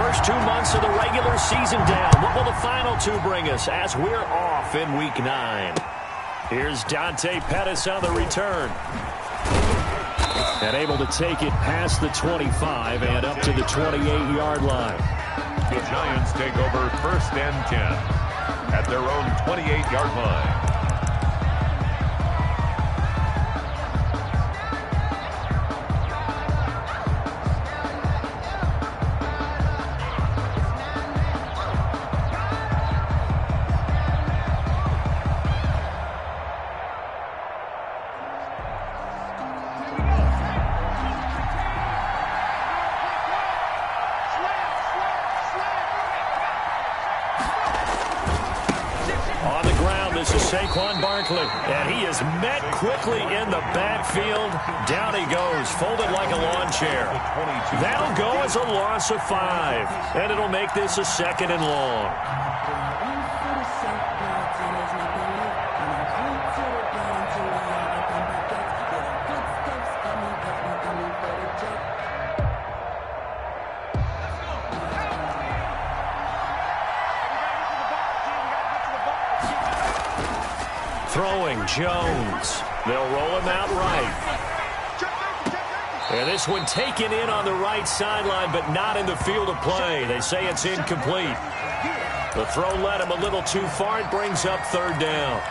first 2 months of the regular season down. What will the final two bring us as we're off in Week 9? Here's Dante Pettis on the return. And able to take it past the 25 and up to the 28-yard line. The Giants take over 1st and 10 at their own 28-yard line. And he is met quickly in the backfield. Down he goes, folded like a lawn chair. That'll go as a loss of 5. And it'll make this a 2nd and long. Throwing Jones. They'll roll him out right. And this one taken in on the right sideline, but not in the field of play. They say it's incomplete. The throw led him a little too far. It brings up 3rd down.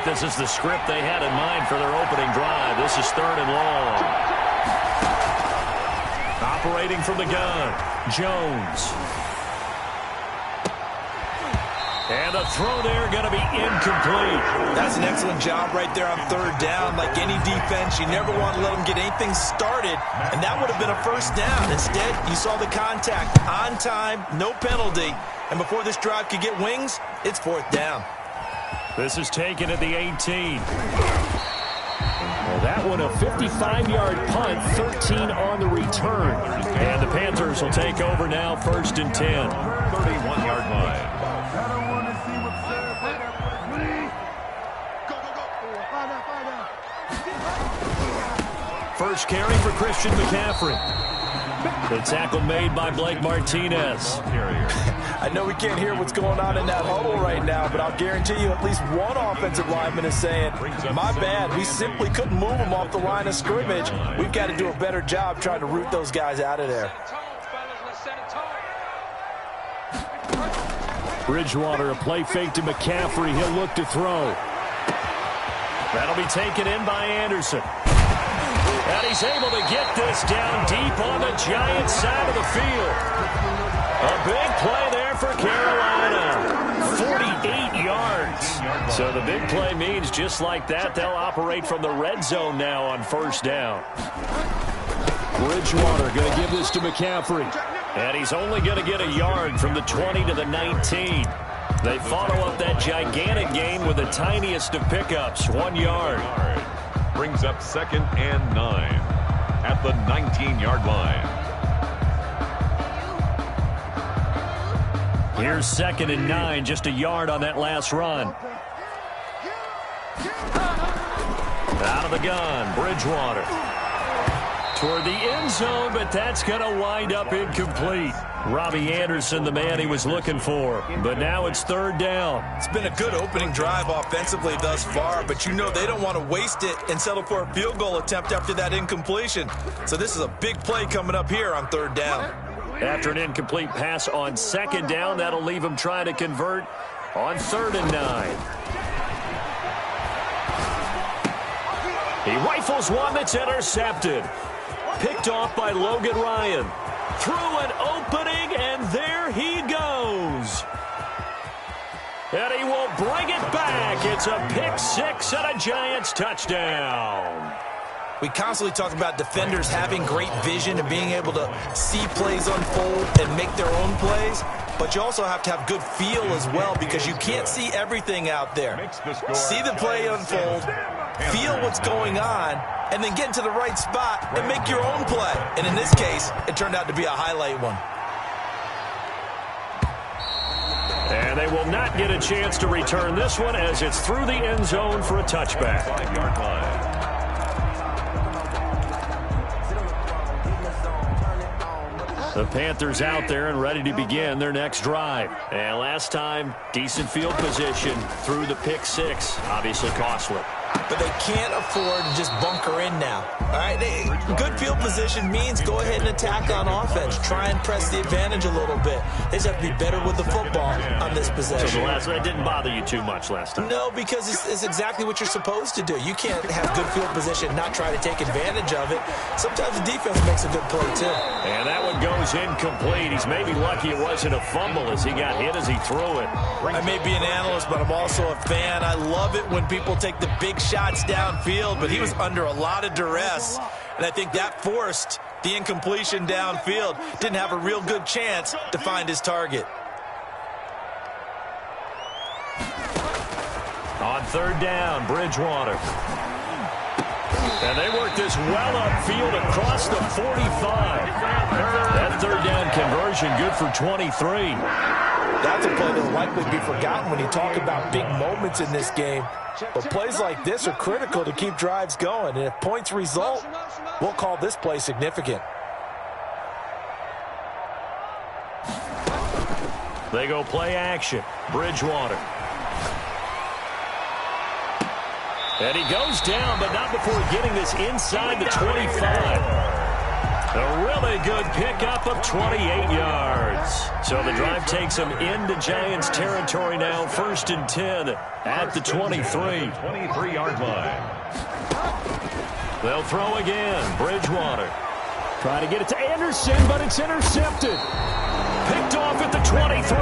This is the script they had in mind for their opening drive. This is 3rd and long. Operating from the gun, Jones. And a throw there going to be incomplete. That's an excellent job right there on 3rd down. Like any defense, you never want to let them get anything started, and that would have been a 1st down. Instead, you saw the contact on time, no penalty, and before this drive could get wings, it's 4th down. This is taken at the 18. Well, that one a 55-yard punt, 13 on the return. And the Panthers will take over now, 1st and 10. 31-yard line. First carry for Christian McCaffrey. The tackle made by Blake Martinez. I know we can't hear what's going on in that huddle right now, but I'll guarantee you at least one offensive lineman is saying, my bad, we simply couldn't move them off the line of scrimmage. We've got to do a better job trying to root those guys out of there. Bridgewater, a play fake to McCaffrey. He'll look to throw. That'll be taken in by Anderson. And he's able to get this down deep on the Giants side of the field. A big play there for Carolina. 48 yards. So the big play means just like that, they'll operate from the red zone now on 1st down. Bridgewater going to give this to McCaffrey. And he's only going to get a yard from the 20 to the 19. They follow up that gigantic gain with the tiniest of pickups, 1 yard. Brings up 2nd and 9 at the 19-yard line. Here's 2nd and 9, just a yard on that last run. Out of the gun, Bridgewater. Toward the end zone, but that's going to wind up incomplete. Robbie Anderson, the man he was looking for. But now it's 3rd down. It's been a good opening drive offensively thus far, but you know they don't want to waste it and settle for a field goal attempt after that incompletion. So this is a big play coming up here on 3rd down. After an incomplete pass on 2nd down, that'll leave him trying to convert on 3rd and 9. He rifles one that's intercepted. Picked off by Logan Ryan. Through an opening, and there he goes. And he will bring it back. It's a pick 6 and a Giants touchdown. We constantly talk about defenders having great vision and being able to see plays unfold and make their own plays. but you also have to have good feel as well because you can't see everything out there. See the play unfold, feel what's going on, and then get into the right spot and make your own play. And in this case, it turned out to be a highlight one. And they will not get a chance to return this one as it's through the end zone for a touchback. 5-yard line. The Panthers out there and ready to begin their next drive. And last time, decent field position through the pick six. Obviously costly. But they can't afford to just bunker in now. All right, good field position means go ahead and attack on offense. Try and press the advantage a little bit. They just have to be better with the football on this possession. So that didn't bother you too much last time? No, because it's exactly what you're supposed to do. You can't have good field position and not try to take advantage of it. Sometimes the defense makes a good play, too. And that one goes incomplete. He's maybe lucky it wasn't a fumble as he got hit as he threw it. I may be an analyst, but I'm also a fan. I love it when people take the big shots downfield, but he was under a lot of duress, and I think that forced the incompletion downfield. Didn't have a real good chance to find his target. On third down, Bridgewater. And they work this well upfield across the 45. That third down conversion good for 23. That's a play that will likely be forgotten when you talk about big moments in this game. But plays like this are critical to keep drives going. And if points result, we'll call this play significant. They go play action. Bridgewater. And he goes down, but not before getting this inside the 25. A really good pickup of 28 yards. So the drive takes them into Giants territory now. 1st and 10 at the 23. 23-yard line. They'll throw again. Bridgewater. Trying to get it to Anderson, but it's intercepted. Picked off at the 23.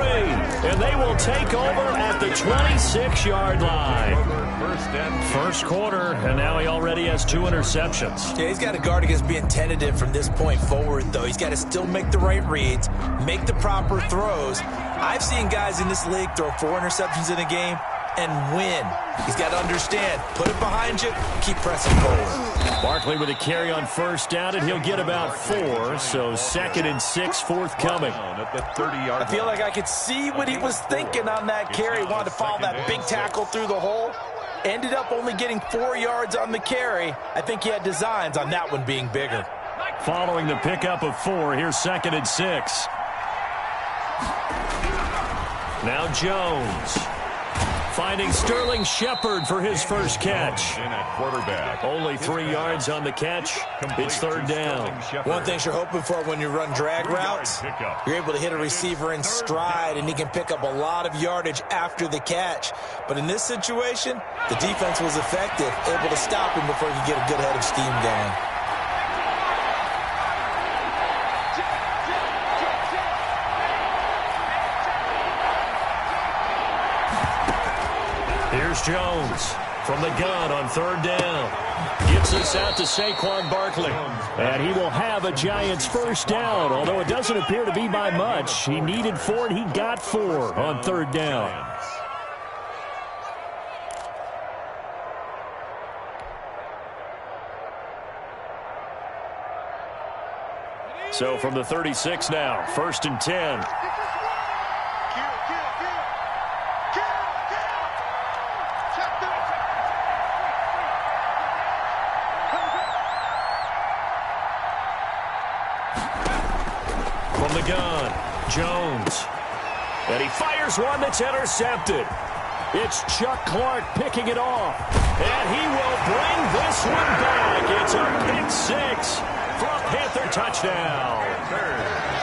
And they will take over at the 26-yard line. First quarter, and now he already has 2 interceptions. Yeah, he's got to guard against being tentative from this point forward, though. He's got to still make the right reads, make the proper throws. I've seen guys in this league throw 4 interceptions in a game and win. He's got to understand, put it behind you, keep pressing forward. Barkley with a carry on first down, and he'll get about 4, so 2nd and 6 forthcoming. At the 30-yard I feel like I could see what he was thinking on that carry. Wanted to follow that big tackle through the hole. Ended up only getting 4 yards on the carry. I think he had designs on that one being bigger. Following the pickup of 4, here's 2nd and 6. Now Jones. Finding Sterling Shepard for his first catch. In at quarterback. Only 3 yards on the catch. It's third down. One thing you're hoping for when you run drag routes, you're able to hit a receiver in stride, and he can pick up a lot of yardage after the catch. But in this situation, the defense was effective, able to stop him before he could get a good head of steam going. Here's Jones from the gun on third down. Gets this out to Saquon Barkley. And he will have a Giants first down, although it doesn't appear to be by much. He needed 4, and he got 4 on third down. So from the 36 now, 1st and 10. From the gun, Jones. And he fires one that's intercepted. It's Chuck Clark picking it off. And he will bring this one back. It's a pick 6 for a Panther touchdown.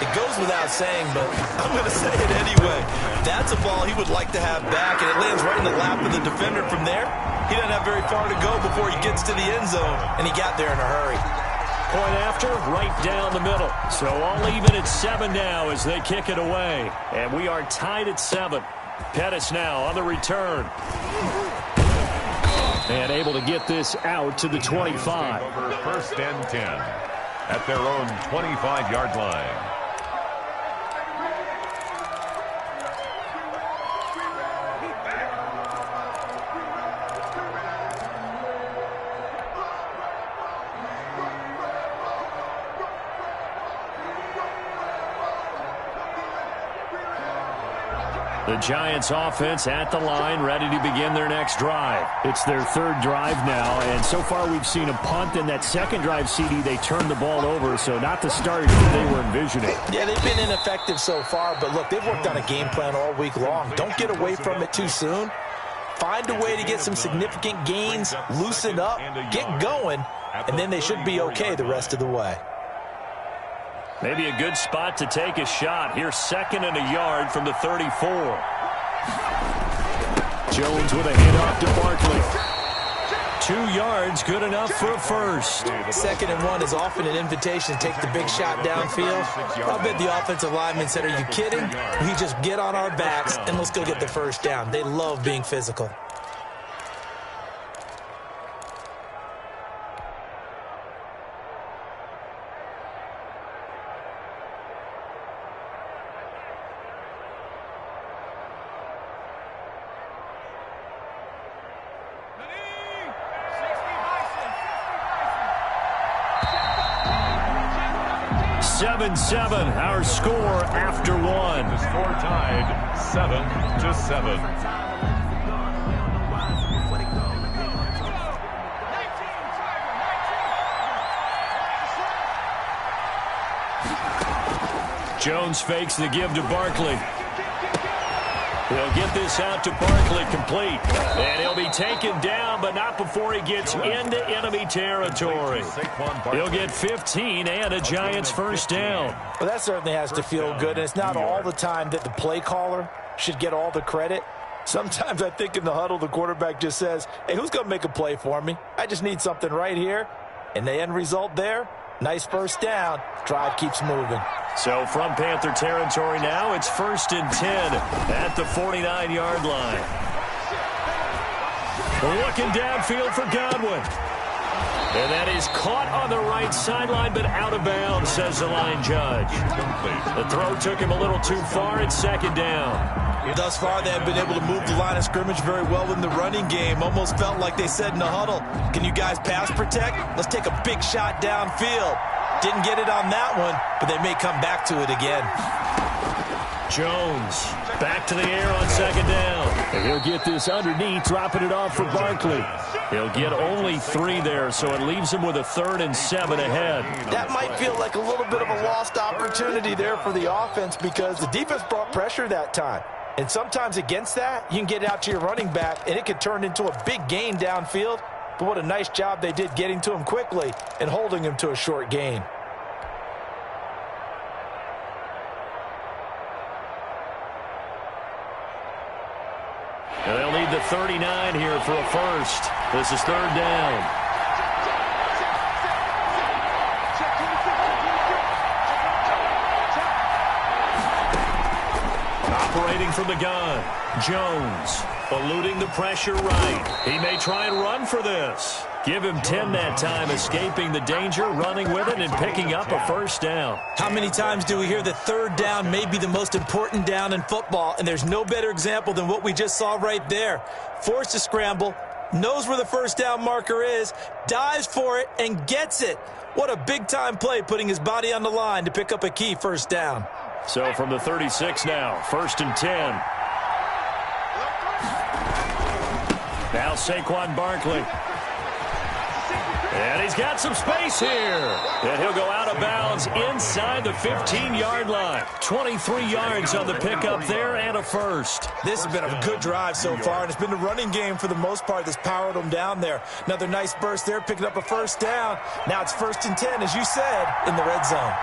It goes without saying, but I'm going to say it anyway. That's a ball he would like to have back, and it lands right in the lap of the defender from there. He doesn't have very far to go before he gets to the end zone, and he got there in a hurry. Point after, right down the middle. So all even at 7 now as they kick it away. And we are tied at 7. Pettis now on the return. And able to get this out to the 25. Over 1st and 10 at their own 25-yard line. The Giants offense at the line, ready to begin their next drive. It's their third drive now, and so far we've seen a punt. In that second drive, CD, they turned the ball over, so not the start that they were envisioning. Yeah, they've been ineffective so far, but look, they've worked on a game plan all week long. Don't get away from it too soon. Find a way to get some significant gains, loosen up, get going, and then they should be okay the rest of the way. Maybe a good spot to take a shot. Here's 2nd and a yard from the 34. Jones with a hit off to Barkley. 2 yards, good enough for a first. 2nd and 1 is often an invitation to take the big shot downfield. I bet the offensive lineman said, are you kidding? We just get on our backs and let's go get the first down. They love being physical. Our score after one. The score tied 7-7. Jones fakes the give to Barkley. He'll get this out to Barkley complete. And he'll be taken down, but not before he gets into enemy territory. He'll get 15 and a Giants first down. Well, that certainly has to feel good, and it's not all the time that the play caller should get all the credit. Sometimes I think in the huddle, the quarterback just says, hey, who's going to make a play for me? I just need something right here. And the end result there, nice first down. Drive keeps moving. So from Panther territory now, it's 1st and 10 at the 49-yard line. Looking downfield for Godwin. And that is caught on the right sideline, but out of bounds, says the line judge. The throw took him a little too far. It's 2nd down. Thus far, they have been able to move the line of scrimmage very well in the running game. Almost felt like they said in the huddle, can you guys pass protect? Let's take a big shot downfield. Didn't get it on that one, but they may come back to it again. Jones back to the air on 2nd down. And he'll get this underneath, dropping it off for Barkley. He'll get only 3 there, so it leaves him with a 3rd and 7 ahead. That might feel like a little bit of a lost opportunity there for the offense because the defense brought pressure that time. And sometimes against that, you can get out to your running back, and it could turn into a big gain downfield. But what a nice job they did getting to him quickly and holding him to a short gain. And they'll need the 39 here for a first. This is 3rd down. Operating from the gun, Jones eluding the pressure right. He may try and run for this. Give him 10 that time, escaping the danger, running with it, and picking up a first down. How many times do we hear that 3rd down may be the most important down in football, and there's no better example than what we just saw right there. Forced to scramble, knows where the first down marker is, dives for it, and gets it. What a big-time play, putting his body on the line to pick up a key first down. So from the 36 now, 1st and 10. Now Saquon Barkley. And he's got some space here. And he'll go out of bounds inside the 15-yard line. 23 yards on the pickup there and a first. This has been a good drive so far, and it's been the running game for the most part that's powered them down there. Another nice burst there, picking up a first down. Now it's 1st and 10, as you said, in the red zone.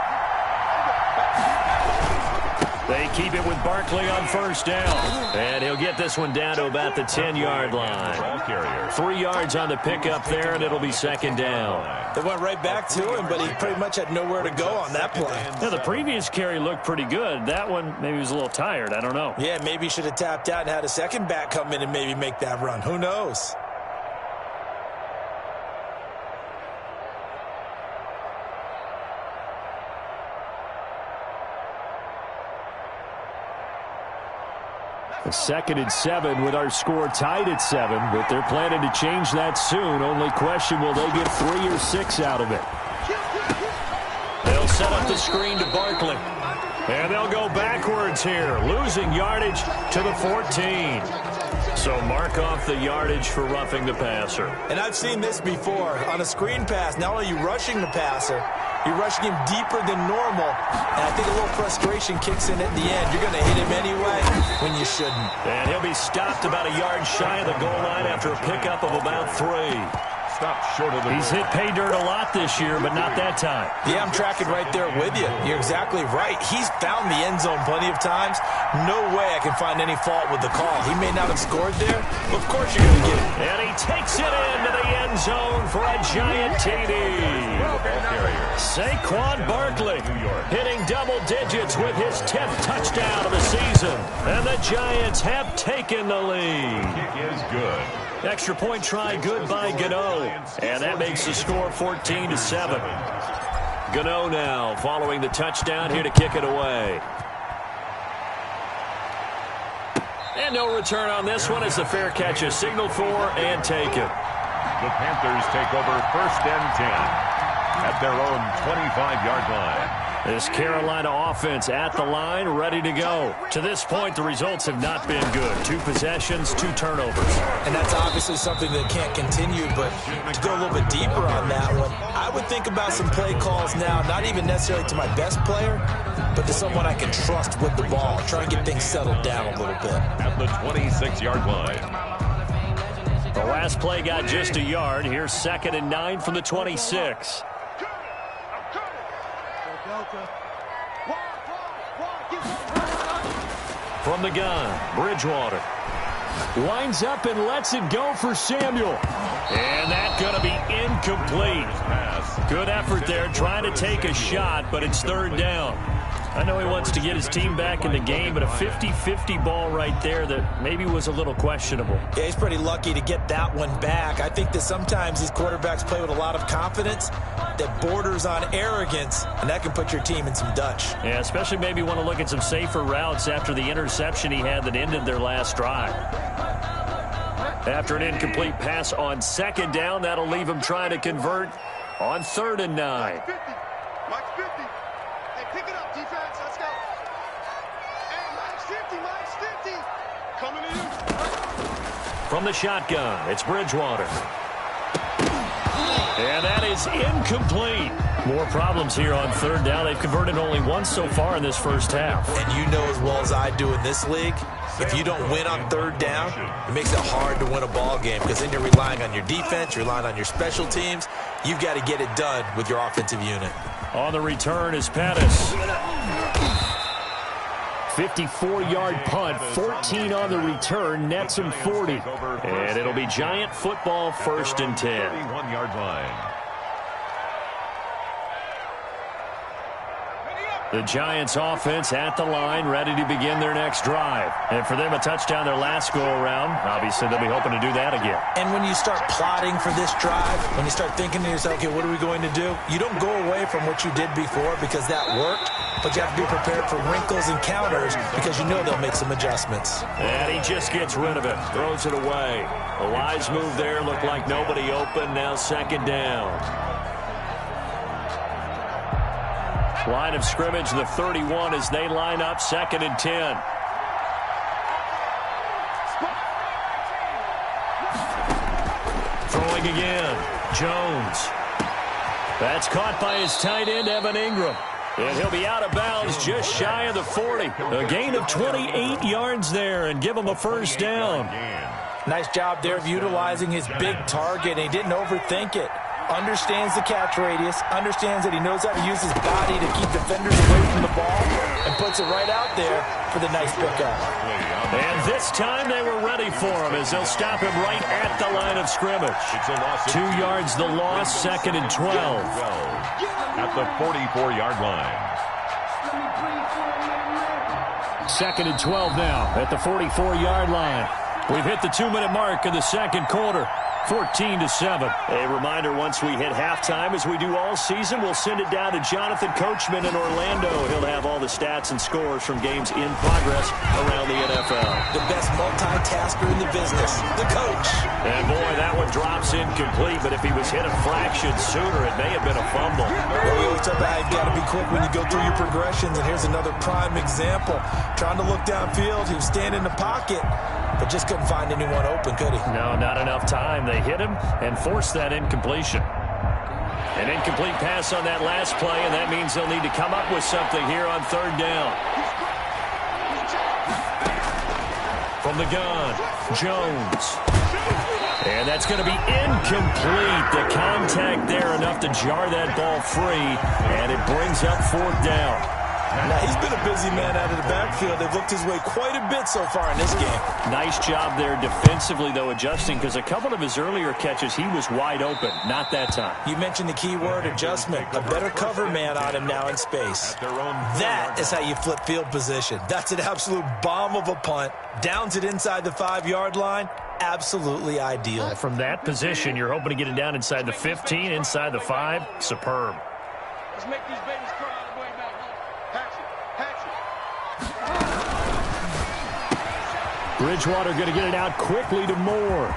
They keep it with Barkley on first down. And he'll get this one down to about the 10-yard line. 3 yards on the pickup there, and it'll be 2nd down. They went right back to him, but he pretty much had nowhere to go on that play. Now, the previous carry looked pretty good. That one, maybe he was a little tired. I don't know. Yeah, maybe he should have tapped out and had a second back come in and maybe make that run. Who knows? A 2nd and 7 with our score tied at 7, but they're planning to change that soon. Only question, will they get 3 or 6 out of it? They'll set up the screen to Barkley. And they'll go backwards here, losing yardage to the 14. So mark off the yardage for roughing the passer. And I've seen this before. On a screen pass, not only are you rushing the passer, you're rushing him deeper than normal. And I think a little frustration kicks in at the end. You're going to hit him anyway when you shouldn't. And he'll be stopped about a yard shy of the goal line after a pickup of about 3. Short of the He's hit pay dirt a lot this year, but not that time. Yeah, I'm tracking right there with you. You're exactly right. He's found the end zone plenty of times. No way I can find any fault with the call. He may not have scored there, but of course you're going to get it. And he takes it into the end zone for a giant TD. Saquon Barkley hitting double digits with his 10th touchdown of the season. And the Giants have taken the lead. kick is good. Extra point try good by Gano. And that makes the score 14-7. Gano now following the touchdown here to kick it away. And no return on this one as the fair catch is signaled for and taken. The Panthers take over 1st and 10 at their own 25-yard line. This Carolina offense at the line, ready to go. To this point, the results have not been good. 2 possessions, 2 turnovers. And that's obviously something that can't continue, but to go a little bit deeper on that one, I would think about some play calls now, not even necessarily to my best player, but to someone I can trust with the ball. Try and get things settled down a little bit. At the 26-yard line. The last play got just a yard. Here's 2nd and 9 from the 26. From the gun, Bridgewater. Winds up and lets it go for Samuel. And that's going to be incomplete. Good effort there trying to take a shot, but it's 3rd down. I know he wants to get his team back in the game, but a 50-50 ball right there that maybe was a little questionable. Yeah, he's pretty lucky to get that one back. I think that sometimes these quarterbacks play with a lot of confidence that borders on arrogance, and that can put your team in some Dutch. Yeah, especially maybe want to look at some safer routes after the interception he had that ended their last drive. After an incomplete pass on 2nd down, that'll leave him trying to convert on 3rd and 9. Mike's 50. Hey, pick it up, defense. Let's go. Hey, Mike's 50. Mike's 50. Coming to you. From the shotgun, it's Bridgewater. And that is incomplete. More problems here on 3rd down. They've converted only once so far in this first half. And you know as well as I do in this league, if you don't win on 3rd down, it makes it hard to win a ball game because then you're relying on your defense, you're relying on your special teams. You've got to get it done with your offensive unit. On the return is Pettis. 54-yard punt, 14 on the return, nets him 40. And it'll be Giant football 1st and 10. 31-yard line. The Giants offense at the line, ready to begin their next drive. And for them, a touchdown their last go-around. Obviously, they'll be hoping to do that again. And when you start plotting for this drive, when you start thinking to yourself, okay, what are we going to do? You don't go away from what you did before because that worked, but you have to be prepared for wrinkles and counters because you know they'll make some adjustments. And he just gets rid of it, throws it away. A wise move there, looked like nobody open, now 2nd down. Line of scrimmage, the 31 as they line up 2nd and 10. Throwing again, Jones. That's caught by his tight end, Evan Ingram. And he'll be out of bounds just shy of the 40. A gain of 28 yards there and give him a 1st down. Nice job there of utilizing his big target. He didn't overthink it. Understands the catch radius, understands that he knows how to use his body to keep defenders away from the ball, and puts it right out there for the nice pickup. And this time they were ready for him as they'll stop him right at the line of scrimmage. 2 yards the loss, 2nd and 12. At the 44-yard line. 2nd and 12 now at the 44-yard line. We've hit the 2-minute mark in the second quarter. 14-7. A reminder, once we hit halftime, as we do all season, we'll send it down to Jonathan Coachman in Orlando. He'll have all the stats and scores from games in progress around the NFL. The best multitasker in the business, the coach. And boy, that one drops incomplete, but if he was hit a fraction sooner, it may have been a fumble. Well, we always talk about how you've got to be quick when you go through your progressions, and here's another prime example. Trying to look downfield, he was standing in the pocket, but just couldn't find anyone open, could he? No, not enough time. They hit him and forced that incompletion. An incomplete pass on that last play, and that means they'll need to come up with something here on third down. From the gun, Jones. And that's going to be incomplete. The contact there enough to jar that ball free, and it brings up fourth down. Now, he's been a busy man out of the backfield. They've looked his way quite a bit so far in this game. Nice job there defensively, though, adjusting, because a couple of his earlier catches, he was wide open. Not that time. You mentioned the key word, adjustment. A better cover man on him now in space. That is how you flip field position. That's an absolute bomb of a punt. Downs it inside the 5-yard line. Absolutely ideal. From that position, you're hoping to get it down inside the 15, inside the 5. Superb. Let's make these babies cry on the way back. Hatch it. Bridgewater going to get it out quickly to Moore.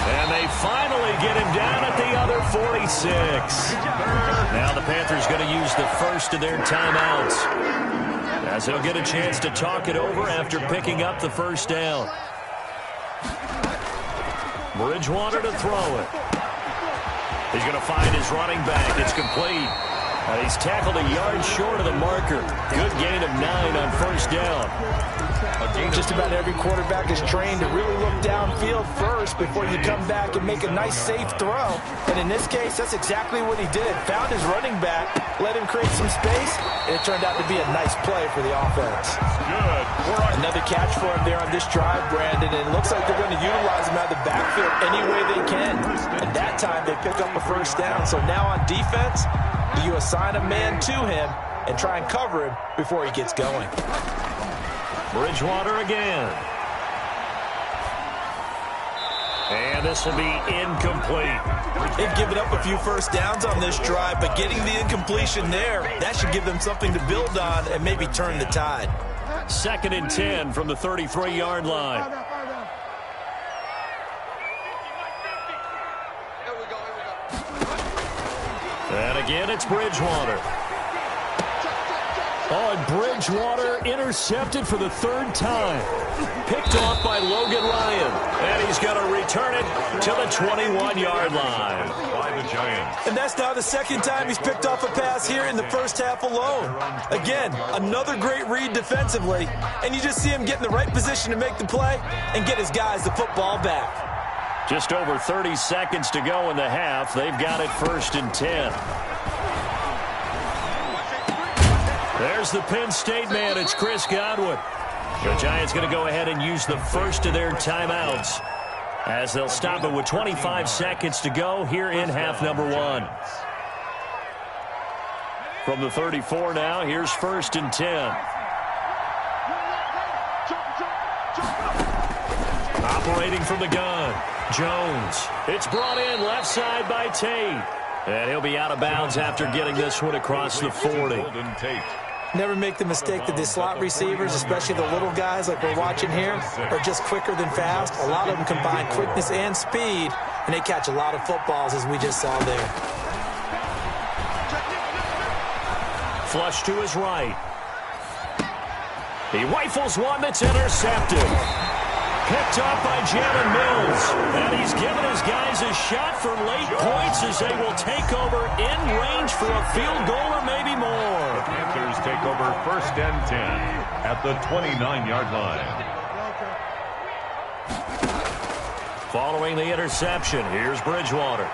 And they finally get him down at the other 46. Now the Panthers going to use the first of their timeouts, as they'll get a chance to talk it over after picking up the first down. Bridgewater to throw it. He's going to find his running back. It's complete. He's tackled a yard short of the marker. Good gain of 9 on first down. Just about every quarterback is trained to really look downfield first before you come back and make a nice, safe throw. And in this case, that's exactly what he did. Found his running back, let him create some space, and it turned out to be a nice play for the offense. Good. Another catch for him there on this drive, Brandon, and it looks like they're going to utilize him out of the backfield any way they can. And that time, they pick up a first down. So now on defense, you assign a man to him and try and cover him before he gets going. Bridgewater again. And this will be incomplete. They've given up a few first downs on this drive, but getting the incompletion there, that should give them something to build on and maybe turn the tide. 2nd and 10 from the 33-yard line. Here we go. And again, it's Bridgewater. Oh, and Bridgewater intercepted for the 3rd time. Picked off by Logan Ryan. And he's going to return it to the 21-yard line. By the Giants. And that's now the 2nd time he's picked off a pass here in the first half alone. Again, another great read defensively. And you just see him get in the right position to make the play and get his guys the football back. Just over 30 seconds to go in the half. They've got it 1st and 10. There's the Penn State man. It's Chris Godwin. The Giants going to go ahead and use the first of their timeouts, as they'll stop it with 25 seconds to go here in half number 1. From the 34 now, here's 1st and 10. Operating from the gun, Jones. It's brought in left side by Tate. And he'll be out of bounds after getting this one across the 40. Never make the mistake that the slot receivers, especially the little guys like we're watching here, are just quicker than fast. A lot of them combine quickness and speed, and they catch a lot of footballs, as we just saw there. Flush to his right. He rifles one that's intercepted. Picked up by Jalen Mills. And he's given his guys a shot for late points as they will take over in range for a field goal or maybe more. The Panthers take over 1st and 10 at the 29-yard line. Following the interception, here's Bridgewater.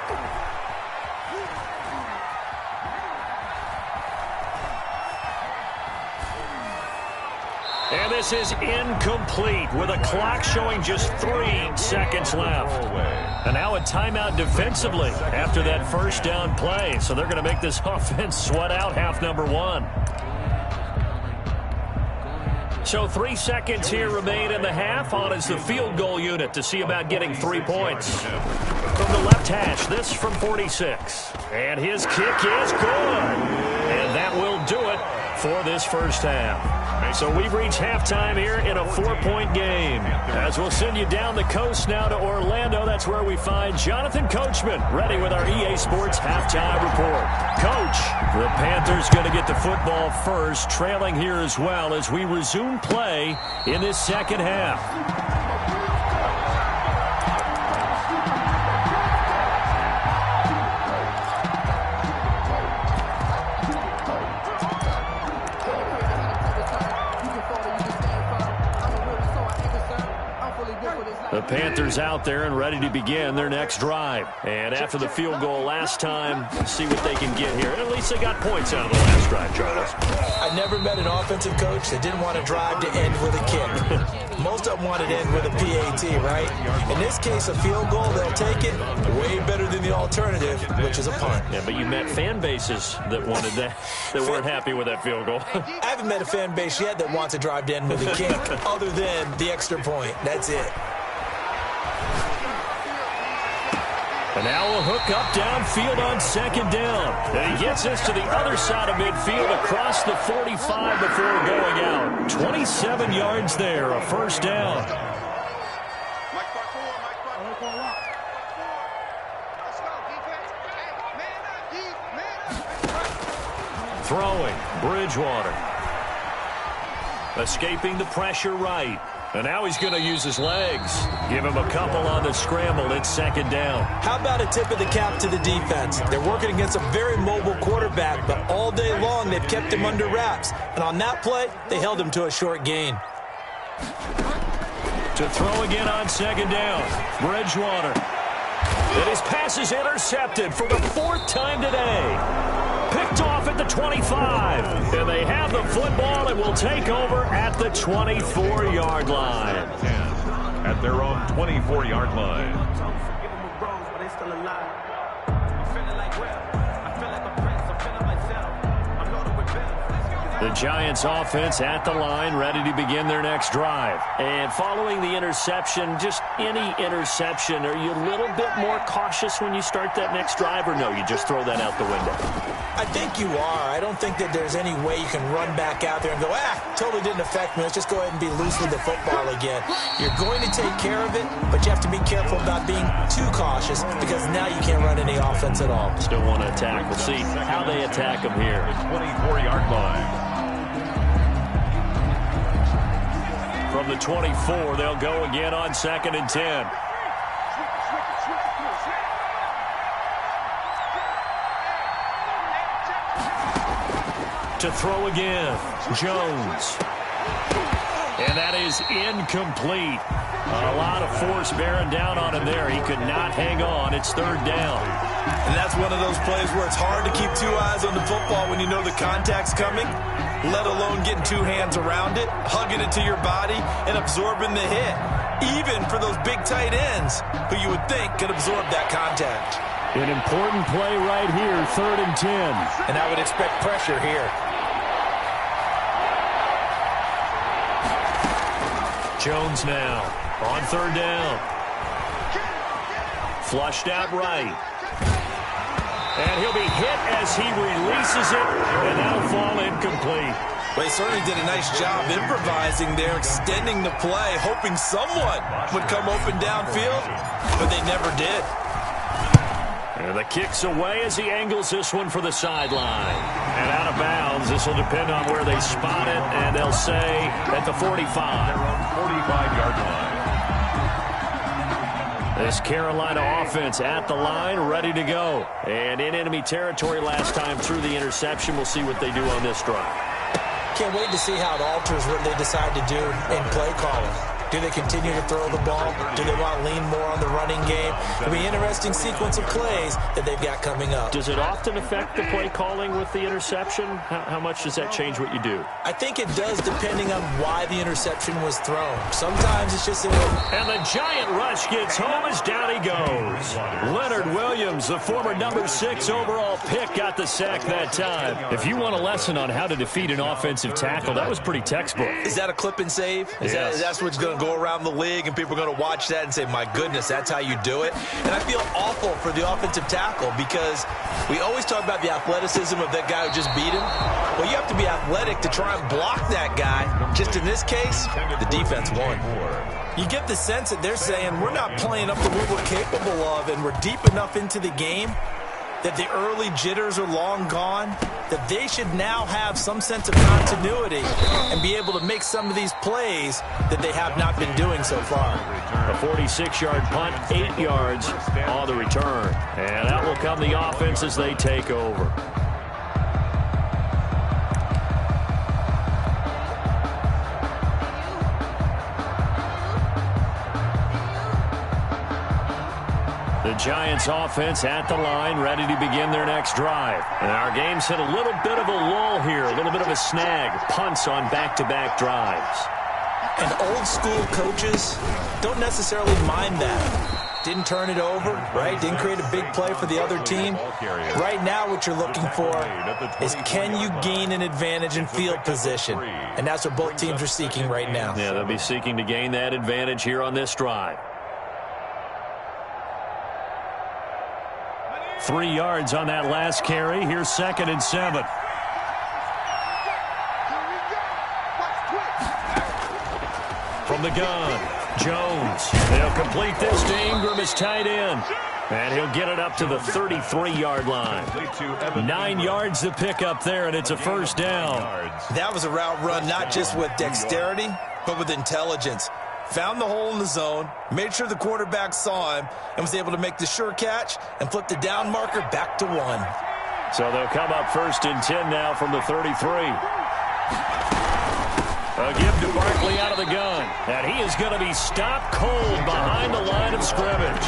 And this is incomplete with a clock showing just 3 seconds left. And now a timeout defensively after that first down play. So they're going to make this offense sweat out half number 1. So 3 seconds here remain in the half. On is the field goal unit to see about getting 3 points. From the left hash, this from 46. And his kick is good. And that will do it for this first half. So we've reached halftime here in a 4-point game. As we'll send you down the coast now to Orlando, that's where we find Jonathan Coachman ready with our EA Sports halftime report. Coach, the Panthers going to get the football first, trailing here as well as we resume play in this second half. The Panthers out there and ready to begin their next drive. And after the field goal last time, see what they can get here. At least they got points out of the last drive, Charles. I never met an offensive coach that didn't want to drive to end with a kick. Most of them want to end with a PAT, right? In this case, a field goal, they'll take it way better than the alternative, which is a punt. Yeah, but you met fan bases that wanted that, that weren't happy with that field goal. I haven't met a fan base yet that wants to drive to end with a kick other than the extra point. That's it. And now we'll hook up downfield on second down. And he gets us to the other side of midfield across the 45 before going out. 27 yards there, a first down. Throwing, Bridgewater. Escaping the pressure right. And now he's going to use his legs. Give him a couple on the scramble. It's second down. How about a tip of the cap to the defense? They're working against a very mobile quarterback, but all day long they've kept him under wraps. And on that play, they held him to a short gain. To throw again on second down. Bridgewater. And his pass is intercepted for the 4th time today. Picked off at the 25. And they have the football and will take over at the 24-yard line. At their own 24-yard line. The Giants offense at the line, ready to begin their next drive. And following the interception, just any interception, are you a little bit more cautious when you start that next drive, or no, you just throw that out the window? I think you are. I don't think that there's any way you can run back out there and go, totally didn't affect me. Let's just go ahead and be loose with the football again. You're going to take care of it, but you have to be careful about being too cautious because now you can't run any offense at all. Still want to attack. We'll see how they attack them here. The 24-yard line. From the 24, they'll go again on 2nd and 10. To throw again, Jones. And that is incomplete. A lot of force bearing down on him there. He could not hang on. It's 3rd down. And that's one of those plays where it's hard to keep 2 eyes on the football when you know the contact's coming, let alone getting 2 hands around it, hugging it to your body, and absorbing the hit. Even for those big tight ends who you would think could absorb that contact. An important play right here, 3rd and 10. And I would expect pressure here. Jones now on 3rd down. Flushed out right. And he'll be hit as he releases it, and that'll fall incomplete. Well, he certainly did a nice job improvising there, extending the play, hoping someone would come open downfield, but they never did. And the kick's away as he angles this one for the sideline. And out of bounds, this will depend on where they spot it, and they'll say at the 45. 45-yard line. This Carolina offense at the line, ready to go. And in enemy territory last time through the interception. We'll see what they do on this drive. Can't wait to see how it alters what they decide to do in play calling. Do they continue to throw the ball? Do they want to lean more on the running game? It'll be an interesting sequence of plays that they've got coming up. Does it often affect the play calling with the interception? How much does that change what you do? I think it does, depending on why the interception was thrown. Sometimes it's just... And the giant rush gets home as down he goes. Leonard Williams, the former number 6 overall pick, got the sack that time. If you want a lesson on how to defeat an offensive tackle, that was pretty textbook. Is that a clip and save? Yes. That's what's going to go around the league, and people are going to watch that and say, my goodness, that's how you do it? And I feel awful for the offensive tackle because we always talk about the athleticism of that guy who just beat him. Well, you have to be athletic to try and block that guy. Just in this case, the defense won. You get the sense that they're saying we're not playing up to what we're capable of, and we're deep enough into the game that the early jitters are long gone, that they should now have some sense of continuity and be able to make some of these plays that they have not been doing so far. A 46-yard punt, 8 yards on the return. And out will come the offense as they take over. The Giants offense at the line, ready to begin their next drive. And our game's hit a little bit of a lull here, a little bit of a snag. Punts on back-to-back drives. And old school coaches don't necessarily mind that. Didn't turn it over, right? Didn't create a big play for the other team. Right now what you're looking for is, can you gain an advantage in field position? And that's what both teams are seeking right now. Yeah, they'll be seeking to gain that advantage here on this drive. 3 yards on that last carry. Here's 2nd and 7. From the gun, Jones. They'll complete this to Ingram as tight end. And he'll get it up to the 33-yard line. 9 yards to pick up there, and it's a first down. That was a route run not just with dexterity, but with intelligence. Found the hole in the zone, made sure the quarterback saw him, and was able to make the sure catch and flip the down marker back to 1. So they'll come up 1st and 10 now from the 33. A give to Barkley out of the gun. And he is going to be stopped cold behind the line of scrimmage.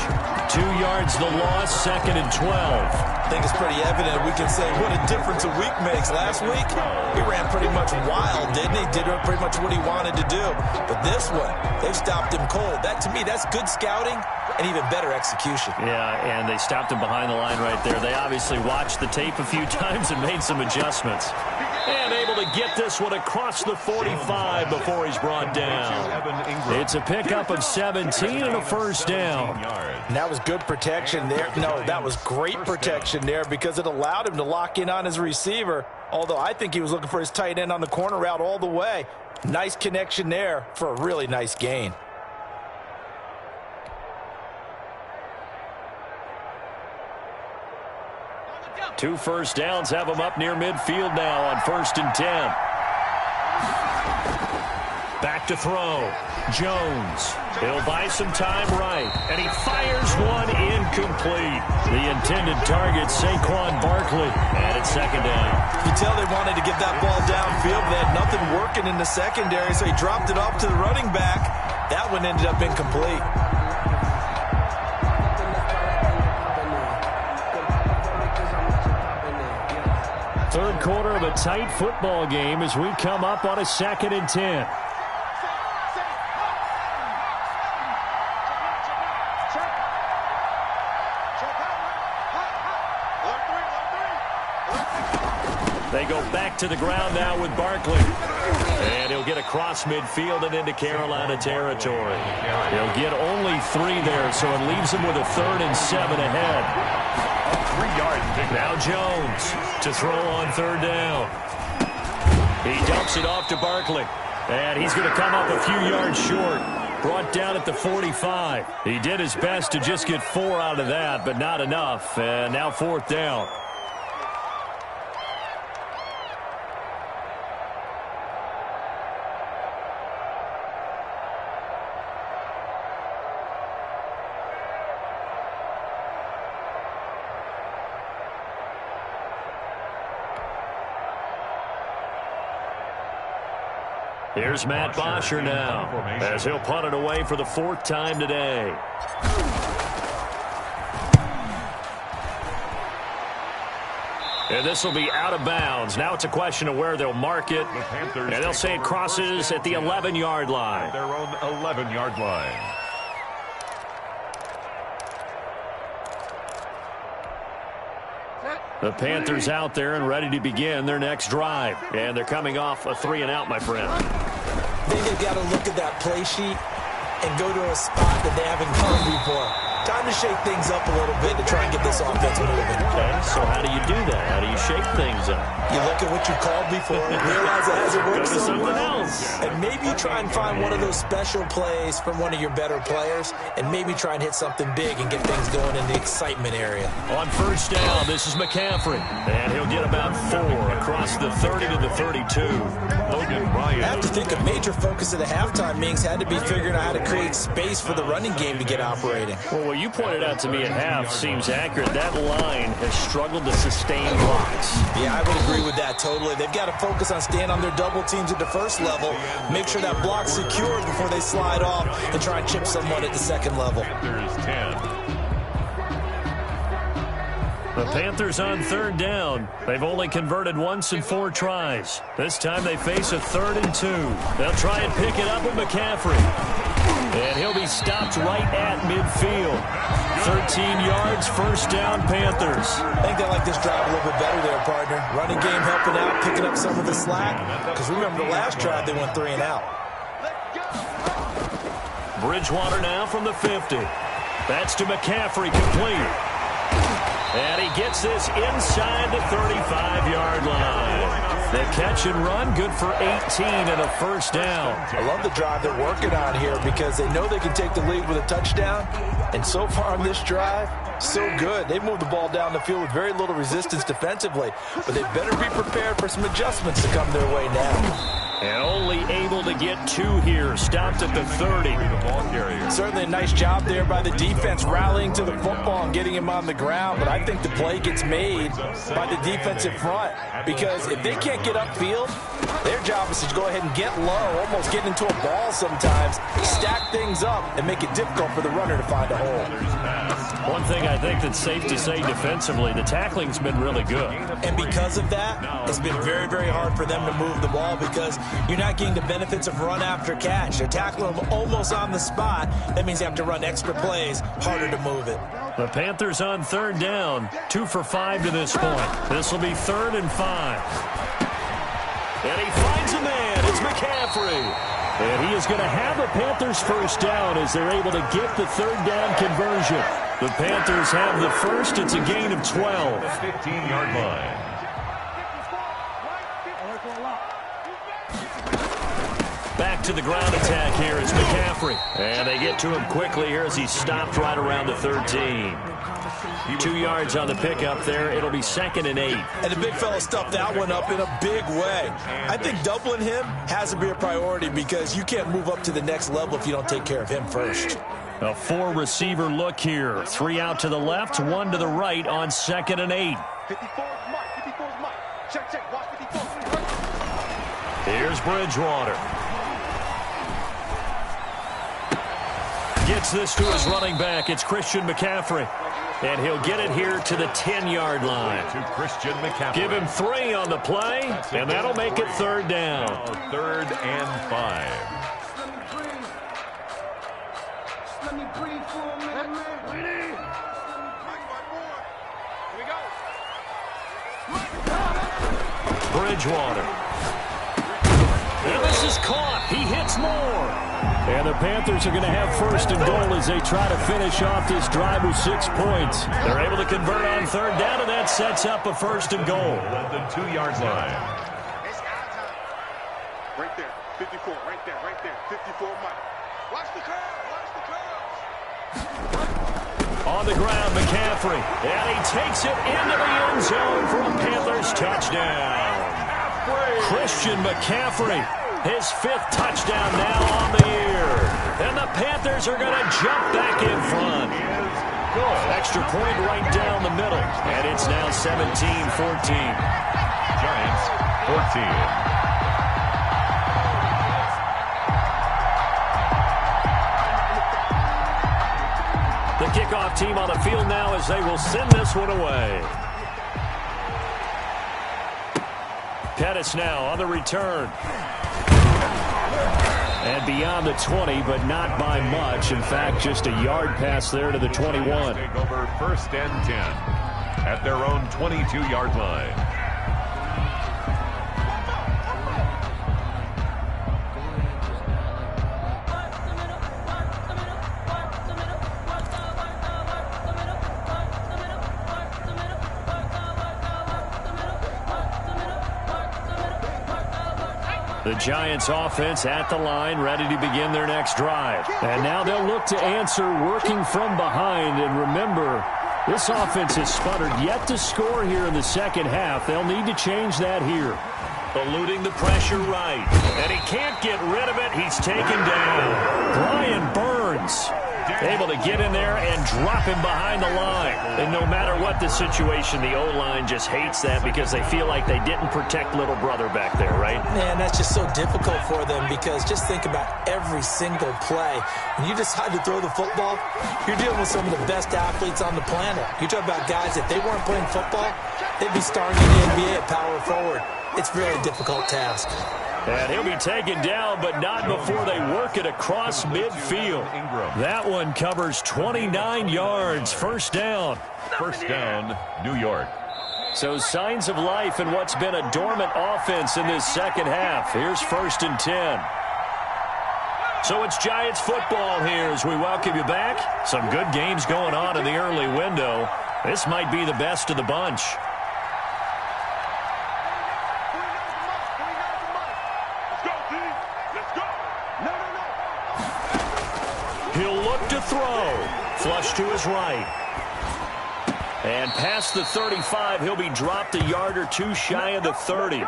2 yards the loss, 2nd and 12. I think it's pretty evident. We can say what a difference a week makes. Last week, he ran pretty much wild, didn't he? Did pretty much what he wanted to do. But this one, they've stopped him cold. That, to me, that's good scouting and even better execution. Yeah, and they stopped him behind the line right there. They obviously watched the tape a few times and made some adjustments. And able to get this one across the 45 before he's brought down. It's a pickup of 17 and a first down. And that was good protection there. No, that was great protection there because it allowed him to lock in on his receiver. Although I think he was looking for his tight end on the corner route all the way. Nice connection there for a really nice gain. Two first downs have him up near midfield now on 1st and 10. Back to throw. Jones. He'll buy some time right. And he fires one incomplete. The intended target, Saquon Barkley. And it's 2nd down. You can tell they wanted to get that ball downfield. They had nothing working in the secondary, so he dropped it off to the running back. That one ended up incomplete. Third quarter of a tight football game as we come up on a 2nd and 10. They go back to the ground now with Barkley. And he'll get across midfield and into Carolina territory. He'll get only 3 there, so it leaves him with a 3rd and 7 ahead. 3 yards. Now Jones to throw on 3rd down. He dumps it off to Barkley. And he's going to come up a few yards short. Brought down at the 45. He did his best to just get 4 out of that, but not enough. And now 4th down. Here's Matt Bosher now, as he'll punt it away for the 4th time today. And this will be out of bounds. Now it's a question of where they'll mark it. And they'll say it crosses at the 11-yard line. Their own 11-yard line. The Panthers out there and ready to begin their next drive. And they're coming off a 3-and-out, my friend. I think they've got to look at that play sheet and go to a spot that they haven't gone before. Time to shake things up a little bit to try and get this offense moving. Okay, so how do you do that? How do you shake things up? You look at what you called before and realize it hasn't worked so well. And maybe you try and find one of those special plays from one of your better players and maybe try and hit something big and get things going in the excitement area. On 1st down, this is McCaffrey. And he'll get about 4 across the 30 to the 32. Logan Ryan. I have to think a major focus of the halftime meetings had to be figuring out how to create space for the running game to get operating. Well, what you pointed out to me at half seems accurate. That line has struggled to sustain blocks. Yeah, I would agree with that totally. They've got to focus on staying on their double teams at the first level, make sure that block's secured before they slide off and try and chip someone at the second level. There's 10. The Panthers on 3rd down. They've only converted once in 4 tries. This time they face a 3rd and 2. They'll try and pick it up with McCaffrey. And he'll be stopped right at midfield. 13 yards, 1st down, Panthers. I think they like this drive a little bit better there, partner. Running game helping out, picking up some of the slack. Because remember the last drive, they went 3-and-out. Bridgewater now from the 50. That's to McCaffrey, complete. And he gets this inside the 35-yard line. The catch and run, good for 18 and a 1st down. I love the drive they're working on here because they know they can take the lead with a touchdown. And so far on this drive, so good. They've moved the ball down the field with very little resistance defensively. But they better be prepared for some adjustments to come their way now. And only able to get 2 here. Stopped at the 30. The ball carrier. Certainly a nice job there by the defense rallying to the football and getting him on the ground. But I think the play gets made by the defensive front. Because if they can't get upfield, their job is to go ahead and get low, almost get into a ball sometimes, stack things up, and make it difficult for the runner to find a hole. One thing I think that's safe to say defensively, the tackling's been really good. And because of that, it's been very, very hard for them to move the ball because you're not getting the benefits of run after catch. They're tackling them almost on the spot. That means you have to run extra plays, harder to move it. The Panthers on 3rd down, 2 for 5 to this point. This will be 3rd and 5. And he finds a man. It's McCaffrey. And he is going to have the Panthers 1st down as they're able to get the 3rd down conversion. The Panthers have the first. It's a gain of 12. The 15-yard line. Back to the ground attack here is McCaffrey. And they get to him quickly here as he's stopped right around the 13. 2 yards on the pickup there. It'll be 2nd and 8. And the big fella stuffed that one up in a big way. I think doubling him has to be a priority because you can't move up to the next level if you don't take care of him first. A 4-receiver look here. 3 out to the left, 1 to the right on 2nd and 8. 54 is Mike. 54 is Mike. Check. Watch 54. Here's Bridgewater. Gets this to his running back. It's Christian McCaffrey. And he'll get it here to the 10-yard line. To Christian McCaffrey. Give him 3 on the play, and that'll make it 3rd down. 3rd and 5. Let me breathe for a minute, man. Bridgewater. And this is caught. He hits more. And the Panthers are going to have 1st and goal as they try to finish off this drive with 6 points. They're able to convert on 3rd down, and that sets up a 1st and goal. At the 2-yard line. It's our time. Right there. 54. Right there. 54 Mike. Watch the curve. On the ground, McCaffrey. And he takes it into the end zone for a Panthers touchdown. Christian McCaffrey, his 5th touchdown now on the year. And the Panthers are going to jump back in front. Extra point right down the middle. And it's now 17-14. Giants 14. kickoff team on the field now as they will send this one away. Pettis now on the return. And beyond the 20, but not by much. In fact, just a yard pass there to the 21. Take over 1st and 10 at their own 22-yard line. The Giants offense at the line, ready to begin their next drive. And now they'll look to answer working from behind. And remember, this offense has sputtered yet to score here in the second half. They'll need to change that here. Eluding the pressure right. And he can't get rid of it. He's taken down. Brian Burns able to get in there and drop him behind the line. And no matter what the situation, the O-line just hates that because they feel like they didn't protect little brother back there, right? Man, that's just so difficult for them because just think about every single play. When you decide to throw the football, you're dealing with some of the best athletes on the planet. You talk about guys, if they weren't playing football, they'd be starting in the NBA at power forward. It's a really difficult task. And he'll be taken down, but not before they work it across midfield. That one covers 29 yards. First down. First down, New York. So signs of life in what's been a dormant offense in this second half. Here's 1st and 10. So it's Giants football here as we welcome you back. Some good games going on in the early window. This might be the best of the bunch. He'll look to throw. Flush to his right. And past the 35, he'll be dropped a yard or two shy of the 30.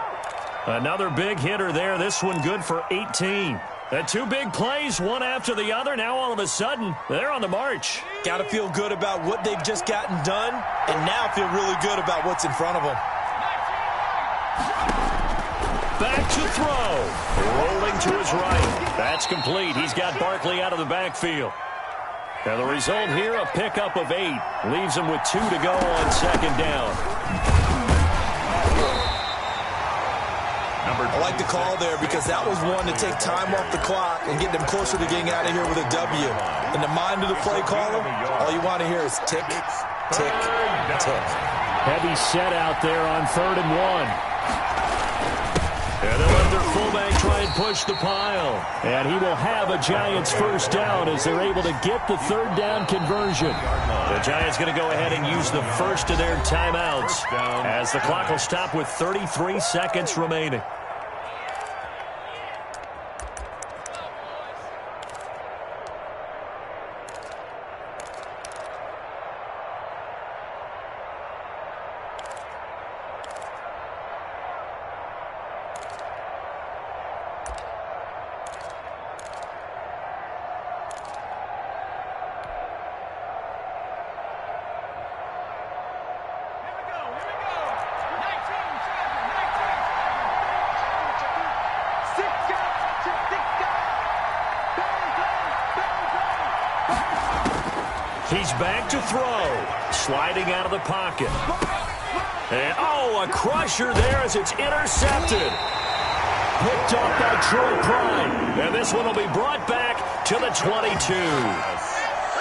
Another big hitter there. This one good for 18. Two big plays, one after the other. Now all of a sudden, they're on the march. Got to feel good about what they've just gotten done, and now feel really good about what's in front of them. Back to throw. Rolling to his right. That's complete. He's got Barkley out of the backfield. And the result here, a pickup of 8. Leaves him with 2 to go on second down. I like the call there because that was one to take time off the clock and get them closer to getting out of here with a W. In the mind of the play caller, all you want to hear is tick, tick, tick. Heavy set out there on 3rd and 1. And they'll let their fullback try and push the pile. And he will have a Giants first down as they're able to get the 3rd down conversion. The Giants going to go ahead and use the first of their timeouts as the clock will stop with 33 seconds remaining. He's back to throw. Sliding out of the pocket. And, a crusher there as it's intercepted. Picked off by Troy Prime. And this one will be brought back to the 22.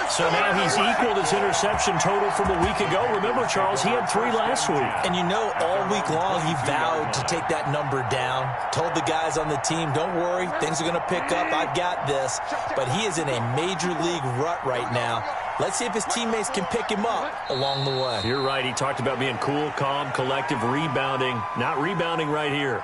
So now he's equaled his interception total from a week ago. Remember, Charles, he had 3 last week. And you know, all week long he vowed to take that number down. Told the guys on the team, don't worry, things are going to pick up. I've got this. But he is in a major league rut right now. Let's see if his teammates can pick him up along the way. You're right. He talked about being cool, calm, collective, rebounding. Not rebounding right here.